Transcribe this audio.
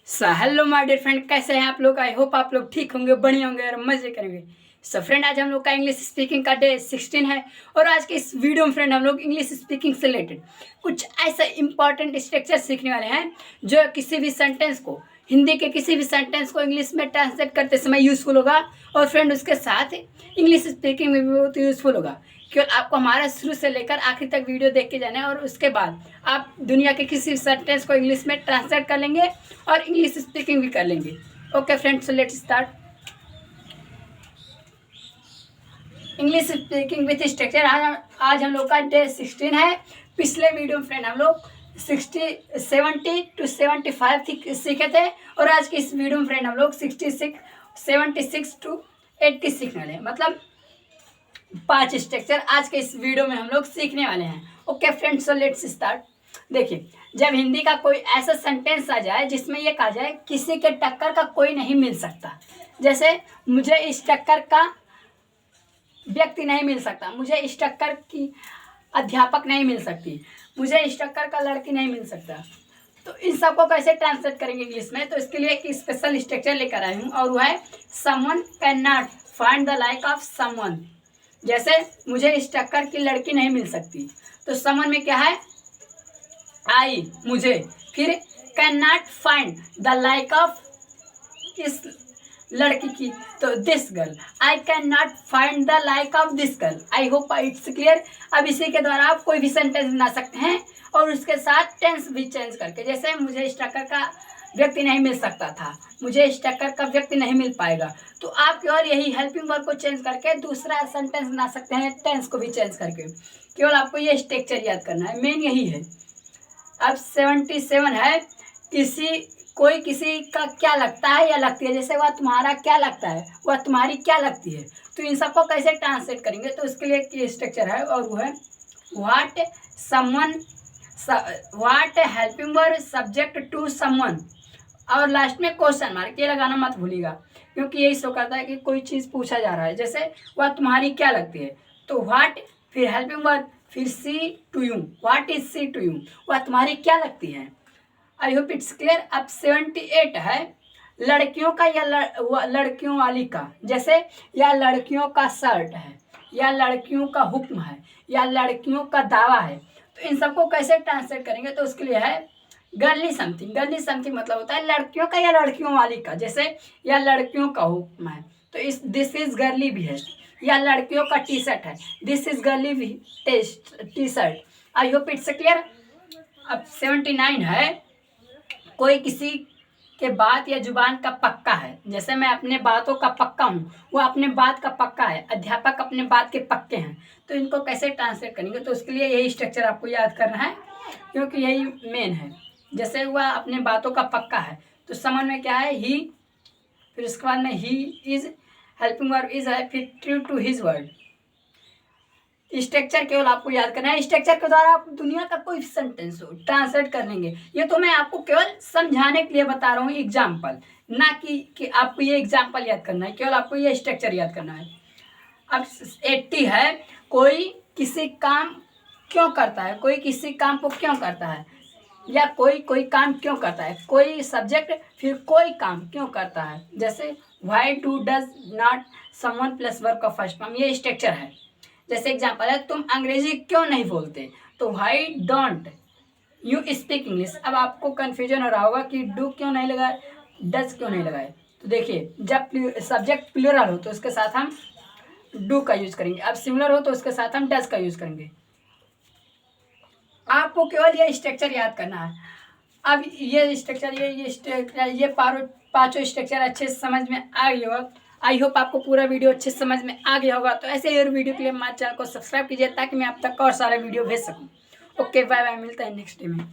Hello my dear friend, कैसे हैं आप लोग। आई होप आप लोग ठीक होंगे, बढ़िया होंगे और मजे करेंगे। फ्रेंड, आज हम लोग का इंग्लिश स्पीकिंग का डे 16 है और आज के इस वीडियो में फ्रेंड हम लोग इंग्लिश स्पीकिंग से रिलेटेड कुछ ऐसा इंपॉर्टेंट स्ट्रक्चर सीखने वाले हैं जो किसी भी सेंटेंस को, हिंदी के किसी भी सेंटेंस को इंग्लिश में ट्रांसलेट करते समय यूजफुल होगा और फ्रेंड उसके साथ इंग्लिश स्पीकिंग में भी बहुत यूजफुल होगा। केवल आपको हमारा शुरू से लेकर आखिर तक वीडियो देख के जाना है और उसके बाद आप दुनिया के किसी सेंटेंस को इंग्लिश में ट्रांसलेट कर लेंगे और इंग्लिश स्पीकिंग भी कर लेंगे। Okay friends, so let's start English speaking with structure. आज हम लोग का डे 16 है। पिछले वीडियो में फ्रेंड हम लोग 70 to 75 सीखे थे और आज के इस वीडियो में फ्रेंड हम लोग 76 to 80 सीखने वाले हैं। मतलब 5 स्ट्रक्चर आज के इस वीडियो में हम लोग सीखने वाले हैं। Okay friends, so let's start. देखिए, जब हिंदी का कोई ऐसा सेंटेंस आ जाए जिसमें ये कहा जाए किसी के टक्कर का कोई नहीं मिल सकता, जैसे मुझे इस टक्कर का व्यक्ति नहीं मिल सकता, मुझे इस टक्कर की अध्यापक नहीं मिल सकती, मुझे इस टक्कर का लड़की नहीं मिल सकता, तो इन सबको कैसे ट्रांसलेट करेंगे इंग्लिश में। तो इसके लिए एक स्पेशल स्ट्रक्चर लेकर आई हूँ और वो है someone can not find the like of someone. जैसे मुझे इस टक्कर की लड़की नहीं मिल सकती, तो समवन में क्या है, आई, मुझे, फिर can not find the like of इस लड़की की, तो this girl, I can not find the like of this girl. I hope it's clear. अब इसी के द्वारा आप कोई भी सेंटेंस बना सकते हैं और उसके साथ टेंस भी चेंज करके, जैसे मुझे इस टक्कर का व्यक्ति नहीं मिल सकता था, मुझे इस टक्कर का व्यक्ति नहीं मिल पाएगा, तो आप केवल यही हेल्पिंग वर्ब को चेंज करके दूसरा सेंटेंस बना सकते हैं, टेंस को भी चेंज करके। केवल आपको ये स्ट्रक्चर याद करना है, मेन यही है। अब 77 है, कोई किसी का क्या लगता है या लगती है। जैसे वह तुम्हारा क्या लगता है, वह तुम्हारी क्या लगती है, तो इन सबको कैसे ट्रांसलेट करेंगे। तो इसके लिए एक स्ट्रक्चर है और वो है what someone, what helping verb subject to someone और लास्ट में क्वेश्चन मार्क, ये लगाना मत भूलिएगा क्योंकि यही शो करता है कि कोई चीज़ पूछा जा रहा है। जैसे वह तुम्हारी क्या लगती है, तो व्हाट, फिर हेल्पिंग वर्ब, फिर C to U, what is C to U, वह तुम्हारी क्या लगती है। I hope it's clear. अब 78 है, लड़कियों का या लड़कियों वाली का। जैसे या लड़कियों का शर्ट है, या लड़कियों का हुक्म है, या लड़कियों का दावा है, तो इन सबको कैसे ट्रांसलेट करेंगे। तो उसके लिए है गर्ली समथिंग। गर्ली समथिंग मतलब होता है लड़कियों का या लड़कियों वाली का। जैसे या लड़कियों का हुक्म है, तो इस दिस इज गर्ली भी है। या लड़कियों का टी शर्ट है, दिस इज गर्ली भी T shirt. I hope it's clear. अब 79 है, कोई किसी के बात या जुबान का पक्का है। जैसे मैं अपने बातों का पक्का हूँ, वो अपने बात का पक्का है, अध्यापक अपने बात के पक्के हैं, तो इनको कैसे ट्रांसलेट करेंगे। तो उसके लिए यही स्ट्रक्चर आपको याद करना है क्योंकि यही मेन है। जैसे वह अपने बातों का पक्का है, तो समझ में क्या है, ही, फिर उसके बाद में he is, helping verb is है, फिर true to his word. Structure केवल आपको याद करना है। स्ट्रक्चर के द्वारा आप दुनिया का कोई सेंटेंस हो ट्रांसलेट कर लेंगे। ये तो मैं आपको केवल समझाने के लिए बता रहा हूँ एग्जाम्पल, ना कि आपको ये एग्जाम्पल याद करना है, केवल आपको ये स्ट्रक्चर याद करना है। अब 80 है, कोई किसी काम क्यों करता है, कोई किसी काम को क्यों करता है, या कोई काम क्यों करता है, कोई सब्जेक्ट, फिर कोई काम क्यों करता है। जैसे why do does not someone plus verb का फर्स्ट फॉर्म, ये स्ट्रक्चर है। जैसे एग्जाम्पल है, तुम अंग्रेजी क्यों नहीं बोलते, तो why don't you speak English. अब आपको कन्फ्यूजन हो रहा होगा कि डू क्यों नहीं लगाए, डज क्यों नहीं लगाए। तो देखिए, जब सब्जेक्ट प्लूरल हो तो उसके साथ हम डू का यूज करेंगे, अब सिंगुलर हो तो उसके साथ हम डज का यूज करेंगे। आपको केवल ये स्ट्रक्चर याद करना है। अब ये स्ट्रक्चर, ये पांचों स्ट्रक्चर अच्छे से समझ में आ गई होगा। आई होप आपको पूरा वीडियो अच्छे से समझ में आ गया होगा। तो ऐसे ही और वीडियो के लिए हमारे चैनल को सब्सक्राइब कीजिए ताकि मैं आप तक और सारे वीडियो भेज सकूं। ओके, बाय बाय, मिलता है नेक्स्ट डे में।